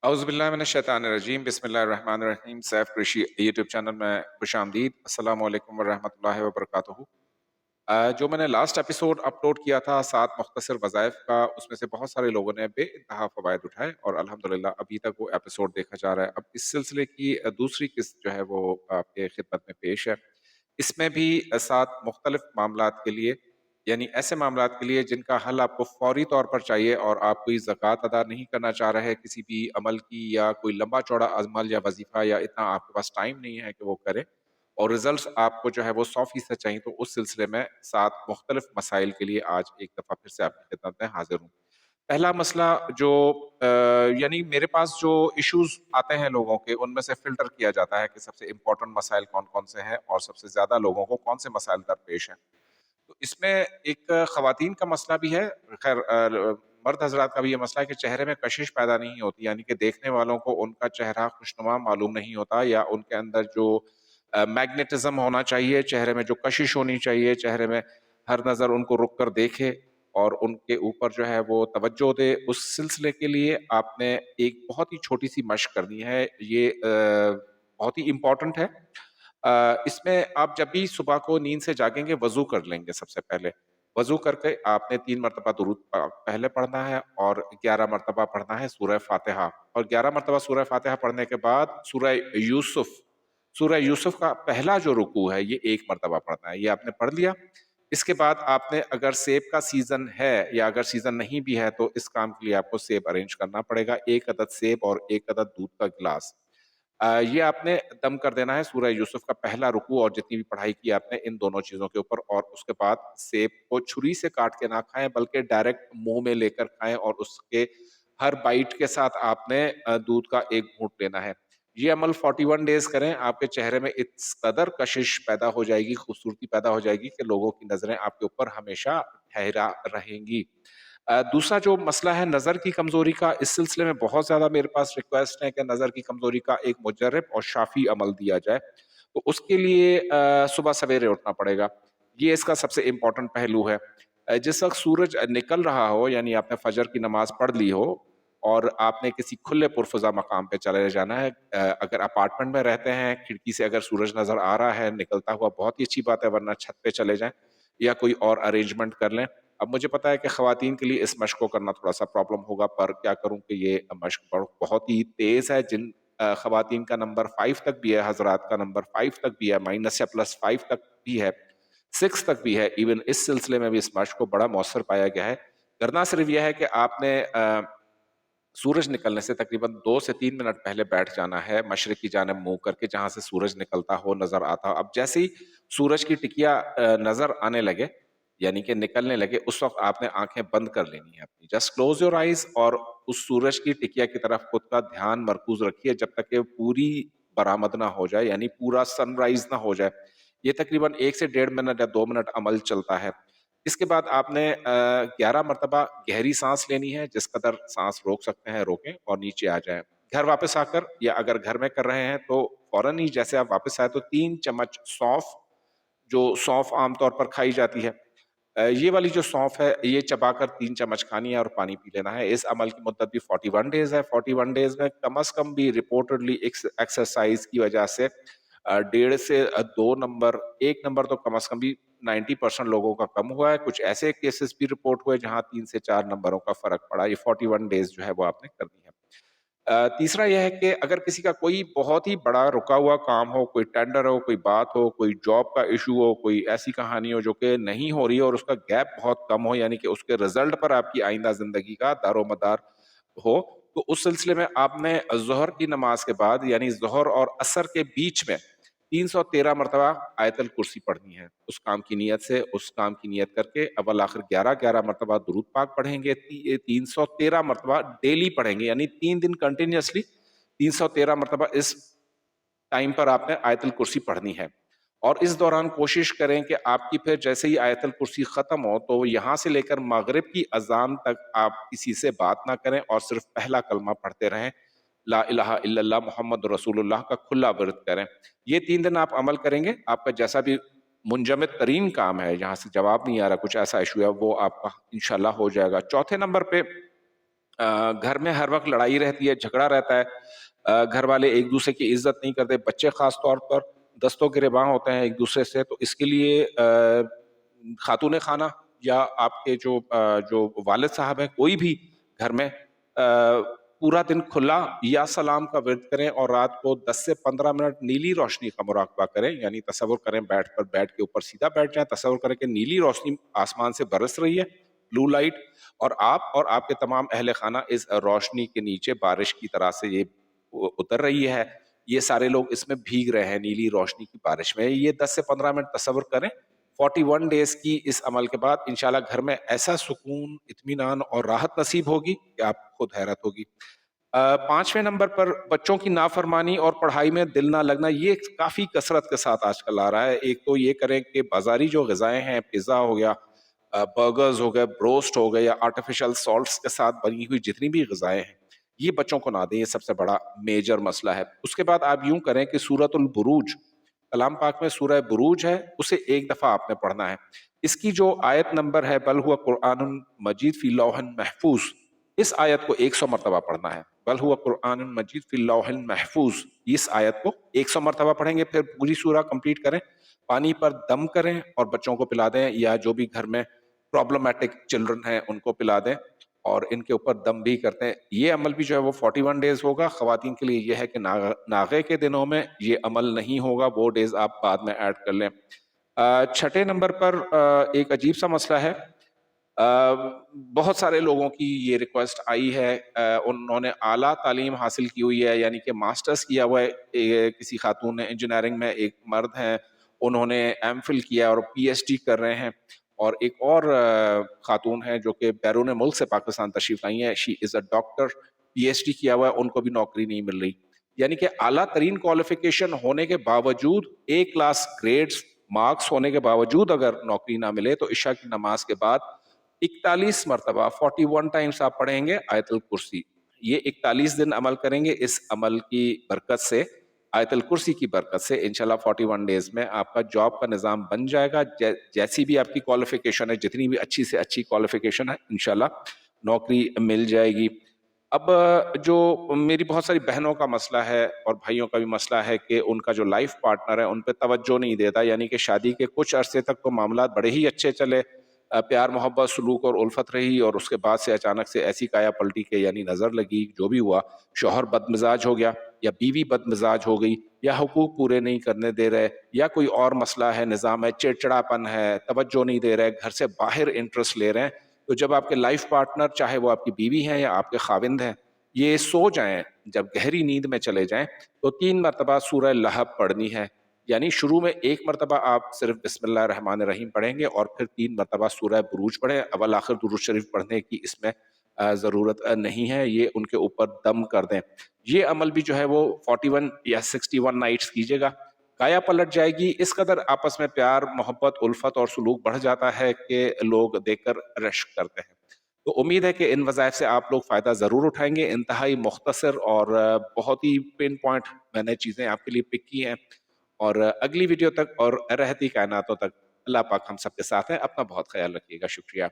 اعوذ باللہ من الشیطان الرجیم، بسم اللہ الرحمن الرحیم۔ سیف قریشی یوٹیوب چینل میں خوش آمدید۔ السلام علیکم ورحمۃ اللہ وبرکاتہ۔ جو میں نے لاسٹ ایپیسوڈ اپلوڈ کیا تھا 7 مختصر وظائف کا، اس میں سے بہت سارے لوگوں نے بے انتہا فوائد اٹھائے اور الحمدللہ ابھی تک وہ ایپیسوڈ دیکھا جا رہا ہے۔ اب اس سلسلے کی دوسری قسط جو ہے وہ آپ کے خدمت میں پیش ہے۔ اس میں بھی 7 مختلف معاملات کے لیے، یعنی ایسے معاملات کے لیے جن کا حل آپ کو فوری طور پر چاہیے اور آپ کوئی زکوٰۃ ادا نہیں کرنا چاہ رہے کسی بھی عمل کی، یا کوئی لمبا چوڑا عمل یا وظیفہ، یا اتنا آپ کے پاس ٹائم نہیں ہے کہ وہ کرے، اور ریزلٹس آپ کو جو ہے وہ 100% چاہیے، تو اس سلسلے میں 7 مختلف مسائل کے لیے آج ایک دفعہ پھر سے آپ کی خدمت میں حاضر ہوں۔ پہلا مسئلہ جو یعنی میرے پاس جو ایشوز آتے ہیں لوگوں کے، ان میں سے فلٹر کیا جاتا ہے کہ سب سے امپورٹنٹ مسائل کون کون سے ہیں اور سب سے زیادہ لوگوں کو کون سے مسائل درپیش ہیں۔ تو اس میں ایک خواتین کا مسئلہ بھی ہے، خیر مرد حضرات کا بھی یہ مسئلہ ہے کہ چہرے میں کشش پیدا نہیں ہوتی، یعنی کہ دیکھنے والوں کو ان کا چہرہ خوشنما معلوم نہیں ہوتا، یا ان کے اندر جو میگنیٹزم ہونا چاہیے، چہرے میں جو کشش ہونی چاہیے، چہرے میں ہر نظر ان کو رک کر دیکھے اور ان کے اوپر جو ہے وہ توجہ دے، اس سلسلے کے لیے آپ نے ایک بہت ہی چھوٹی سی مشق کرنی ہے۔ یہ بہت ہی امپورٹنٹ ہے۔ اس میں آپ جب بھی صبح کو نیند سے جاگیں گے وضو کر لیں گے۔ سب سے پہلے وضو کر کے آپ نے 3 مرتبہ درود پہلے پڑھنا ہے اور 11 مرتبہ پڑھنا ہے سورہ فاتحہ، اور 11 مرتبہ سورہ فاتحہ پڑھنے کے بعد سورہ یوسف کا پہلا جو رکوع ہے یہ 1 مرتبہ پڑھنا ہے۔ یہ آپ نے پڑھ لیا۔ اس کے بعد آپ نے اگر سیب کا سیزن ہے یا اگر سیزن نہیں بھی ہے تو اس کام کے لیے آپ کو سیب ارینج کرنا پڑے گا، 1 عدد سیب اور 1 عدد دودھ کا گلاس۔ یہ آپ نے دم کر دینا ہے سورہ یوسف کا پہلا رکوع اور جتنی بھی پڑھائی کی آپ نے ان دونوں چیزوں کے اوپر، اور اس کے بعد سیب کو چھری سے کاٹ کے نہ کھائیں بلکہ ڈائریکٹ منہ میں لے کر کھائیں، اور اس کے ہر بائٹ کے ساتھ آپ نے دودھ کا 1 گھونٹ لینا ہے۔ یہ عمل 41 ڈیز کریں، آپ کے چہرے میں اس قدر کشش پیدا ہو جائے گی، خوبصورتی پیدا ہو جائے گی کہ لوگوں کی نظریں آپ کے اوپر ہمیشہ ٹھہرا رہیں گی۔ دوسرا جو مسئلہ ہے نظر کی کمزوری کا، اس سلسلے میں بہت زیادہ میرے پاس ریکویسٹ ہے کہ نظر کی کمزوری کا ایک مجرب اور شافی عمل دیا جائے، تو اس کے لیے صبح سویرے اٹھنا پڑے گا۔ یہ اس کا سب سے امپورٹنٹ پہلو ہے۔ جس وقت سورج نکل رہا ہو، یعنی آپ نے فجر کی نماز پڑھ لی ہو اور آپ نے کسی کھلے پرفضا مقام پہ چلے جانا ہے، اگر اپارٹمنٹ میں رہتے ہیں کھڑکی سے اگر سورج نظر آ رہا ہے نکلتا ہوا بہت ہی اچھی بات ہے، ورنہ چھت پہ چلے جائیں یا کوئی اور ارینجمنٹ کر لیں۔ اب مجھے پتا ہے کہ خواتین کے لیے اس مشق کو کرنا تھوڑا سا پرابلم ہوگا، پر کیا کروں کہ یہ مشق بہت ہی تیز ہے۔ جن خواتین کا نمبر 5 تک بھی ہے، حضرات کا نمبر 5 تک بھی ہے، مائنس یا +5 تک بھی ہے، 6 تک بھی ہے، ایون اس سلسلے میں بھی اس مشق کو بڑا مؤثر پایا گیا ہے۔ کرنا صرف یہ ہے کہ آپ نے سورج نکلنے سے تقریباً 2 سے 3 منٹ پہلے بیٹھ جانا ہے، مشرق کی جانب منہ کر کے جہاں سے سورج نکلتا ہو، نظر آتا ہو۔ اب جیسے ہی سورج کی ٹکیا نظر آنے لگے، یعنی کہ نکلنے لگے، اس وقت آپ نے آنکھیں بند کر لینی ہے اپنی، جسٹ کلوز یور آئیز، اور اس سورج کی ٹکیا کی طرف خود کا دھیان مرکوز رکھیے جب تک کہ پوری برآمد نہ ہو جائے، یعنی پورا سن رائز نہ ہو جائے۔ یہ تقریباً 1 سے 1.5 منٹ یا 2 منٹ عمل چلتا ہے۔ اس کے بعد آپ نے 11 مرتبہ گہری سانس لینی ہے، جس قدر سانس روک سکتے ہیں روکیں اور نیچے آ جائیں۔ گھر واپس آ کر، یا اگر گھر میں کر رہے ہیں تو فوراً ہی جیسے آپ واپس آئے تو 3 چمچ سونف، جو سونف عام طور پر کھائی جاتی ہے، یہ والی جو سونف ہے یہ چبا کر 3 چمچ کھانی ہے اور پانی پی لینا ہے۔ اس عمل کی مدت بھی 41 ڈیز ہے۔ 41 ڈیز میں کم از کم بھی رپورٹڈلی ایکسرسائز کی وجہ سے 1.5 سے 2 نمبر، 1 نمبر تو کم از کم بھی 90% لوگوں کا کم ہوا ہے۔ کچھ ایسے کیسز بھی رپورٹ ہوئے جہاں 3 سے 4 نمبروں کا فرق پڑا۔ یہ 41 ڈیز جو ہے وہ آپ نے کرنی ہے۔ تیسرا یہ ہے کہ اگر کسی کا کوئی بہت ہی بڑا رکا ہوا کام ہو، کوئی ٹینڈر ہو، کوئی بات ہو، کوئی جاب کا ایشو ہو، کوئی ایسی کہانی ہو جو کہ نہیں ہو رہی ہے اور اس کا گیپ بہت کم ہو، یعنی کہ اس کے رزلٹ پر آپ کی آئندہ زندگی کا دار و مدار ہو، تو اس سلسلے میں آپ نے ظہر کی نماز کے بعد، یعنی ظہر اور عصر کے بیچ میں 313 مرتبہ آیت الکرسی پڑھنی ہے۔ اس کام کی نیت سے، اس کام کی نیت کر کے اول آخر 11 مرتبہ درود پاک پڑھیں گے، 313 مرتبہ ڈیلی پڑھیں گے، یعنی 3 دن کنٹینیوسلی 313 مرتبہ اس ٹائم پر آپ نے آیت الکرسی پڑھنی ہے۔ اور اس دوران کوشش کریں کہ آپ کی پھر جیسے ہی آیت الکرسی ختم ہو تو یہاں سے لے کر مغرب کی اذان تک آپ کسی سے بات نہ کریں اور صرف پہلا کلمہ پڑھتے رہیں، لا الہ الا اللہ محمد رسول اللہ کا کھلا ورد کریں۔ یہ 3 دن آپ عمل کریں گے، آپ کا جیسا بھی منجمد ترین کام ہے، یہاں سے جواب نہیں آ رہا، کچھ ایسا ایشو ہے، وہ آپ کا انشاءاللہ ہو جائے گا۔ چوتھے نمبر پہ گھر میں ہر وقت لڑائی رہتی ہے، جھگڑا رہتا ہے، گھر والے ایک دوسرے کی عزت نہیں کرتے، بچے خاص طور پر دستوں گریباں ہوتے ہیں ایک دوسرے سے، تو اس کے لیے خاتون خانہ یا آپ کے جو والد صاحب ہیں، کوئی بھی گھر میں پورا دن کھلا یا سلام کا ورد کریں، اور رات کو 10 سے 15 منٹ نیلی روشنی کا مراقبہ کریں. یعنی تصور کریں بیڈ کے اوپر سیدھا بیٹھ جائیں، تصور کریں کہ نیلی روشنی آسمان سے برس رہی ہے، بلو لائٹ، اور آپ کے تمام اہل خانہ اس روشنی کے نیچے بارش کی طرح سے یہ اتر رہی ہے، یہ سارے لوگ اس میں بھیگ رہے ہیں نیلی روشنی کی بارش میں. یہ 10 سے 15 منٹ تصور کریں. 41 ڈیز کی اس عمل کے بعد انشاءاللہ گھر میں ایسا سکون، اطمینان اور راحت نصیب ہوگی کہ آپ خود حیرت ہوگی. 5ویں نمبر پر بچوں کی نافرمانی اور پڑھائی میں دل نہ لگنا، یہ کافی کثرت کے ساتھ آج کل آ رہا ہے. ایک تو یہ کریں کہ بازاری جو غذائیں ہیں، پیزا ہو گیا، برگرز ہو گئے، بروسٹ ہو گئے، یا آرٹیفیشل سالٹس کے ساتھ بنی ہوئی جتنی بھی غذائیں ہیں، یہ بچوں کو نہ دیں. یہ سب سے بڑا میجر مسئلہ ہے. اس کے بعد آپ یوں کریں کہ سورۃ البروج، کلام پاک میں سورہ بروج ہے، اسے ایک دفعہ آپ نے پڑھنا ہے. اس کی جو آیت نمبر ہے بل ہوا قرآن مجید فی لوح محفوظ، اس آیت کو 100 مرتبہ پڑھنا ہے. بل ہوا قرآن مجید فی لوح محفوظ، اس آیت کو 100 مرتبہ پڑھیں گے. پھر پوری سورہ کمپلیٹ کریں، پانی پر دم کریں اور بچوں کو پلا دیں، یا جو بھی گھر میں پرابلمٹک چلڈرن ہیں ان کو پلا دیں، اور ان کے اوپر دم بھی کرتے ہیں. یہ عمل بھی جو ہے وہ 41 ڈیز ہوگا. خواتین کے لیے یہ ہے کہ ناغے کے دنوں میں یہ عمل نہیں ہوگا، وہ ڈیز آپ بعد میں ایڈ کر لیں. 6 نمبر پر ایک عجیب سا مسئلہ ہے. بہت سارے لوگوں کی یہ ریکویسٹ آئی ہے، انہوں نے اعلیٰ تعلیم حاصل کی ہوئی ہے، یعنی کہ ماسٹرز کیا ہوا ہے. کسی خاتون نے انجینئرنگ میں، ایک مرد ہیں انہوں نے ایم فل کیا اور پی ایچ ڈی کر رہے ہیں، اور ایک اور خاتون ہیں جو کہ بیرون ملک سے پاکستان تشریف لائی ہیں، شی از اے ڈاکٹر، پی ایچ ڈی کیا ہوا ہے، ان کو بھی نوکری نہیں مل رہی. یعنی کہ اعلیٰ ترین کوالیفیکیشن ہونے کے باوجود، اے کلاس گریڈز مارکس ہونے کے باوجود اگر نوکری نہ ملے، تو عشاء کی نماز کے بعد 41 مرتبہ 41 ٹائمز آپ پڑھیں گے آیت الکرسی. یہ 41 دن عمل کریں گے. اس عمل کی برکت سے، آیت الکرسی کی برکت سے، انشاءاللہ 41 ڈیز میں آپ کا جاب کا نظام بن جائے گا. جیسی بھی آپ کی کوالیفیکیشن ہے، جتنی بھی اچھی سے اچھی کوالیفیکیشن ہے، انشاءاللہ نوکری مل جائے گی. اب جو میری بہت ساری بہنوں کا مسئلہ ہے اور بھائیوں کا بھی مسئلہ ہے کہ ان کا جو لائف پارٹنر ہے ان پہ توجہ نہیں دیتا. یعنی کہ شادی کے کچھ عرصے تک تو معاملات بڑے ہی اچھے چلے، پیار محبت سلوک اور الفت رہی، اور اس کے بعد سے اچانک سے ایسی کایا پلٹی کے، یعنی نظر لگی، جو بھی ہوا، شوہر بد مزاج ہو گیا یا بیوی بد مزاج ہو گئی، یا حقوق پورے نہیں کرنے دے رہے، یا کوئی اور مسئلہ ہے، نظام ہے، چڑچڑاپن ہے، توجہ نہیں دے رہے، گھر سے باہر انٹرسٹ لے رہے ہیں. تو جب آپ کے لائف پارٹنر، چاہے وہ آپ کی بیوی ہیں یا آپ کے خاوند ہیں، یہ سو جائیں، جب گہری نیند میں چلے جائیں، تو 3 مرتبہ سورہ لہب پڑھنی ہے. یعنی شروع میں 1 مرتبہ آپ صرف بسم اللہ الرحمن الرحیم پڑھیں گے، اور پھر 3 مرتبہ سورہ بروج پڑھیں. اول آخر درود شریف پڑھنے کی اس میں ضرورت نہیں ہے، یہ ان کے اوپر دم کر دیں. یہ عمل بھی جو ہے وہ 41 یا 61 نائٹس کیجیے گا. کایا پلٹ جائے گی. اس قدر آپس میں پیار محبت الفت اور سلوک بڑھ جاتا ہے کہ لوگ دیکھ کر رشک کرتے ہیں. تو امید ہے کہ ان وظائف سے آپ لوگ فائدہ ضرور اٹھائیں گے. انتہائی مختصر اور بہت ہی پن پوائنٹ میں نے چیزیں آپ کے لیے پک کی ہیں. اور اگلی ویڈیو تک اور رہتی کائناتوں تک اللہ پاک ہم سب کے ساتھ ہیں. اپنا بہت خیال رکھیے گا. شکریہ.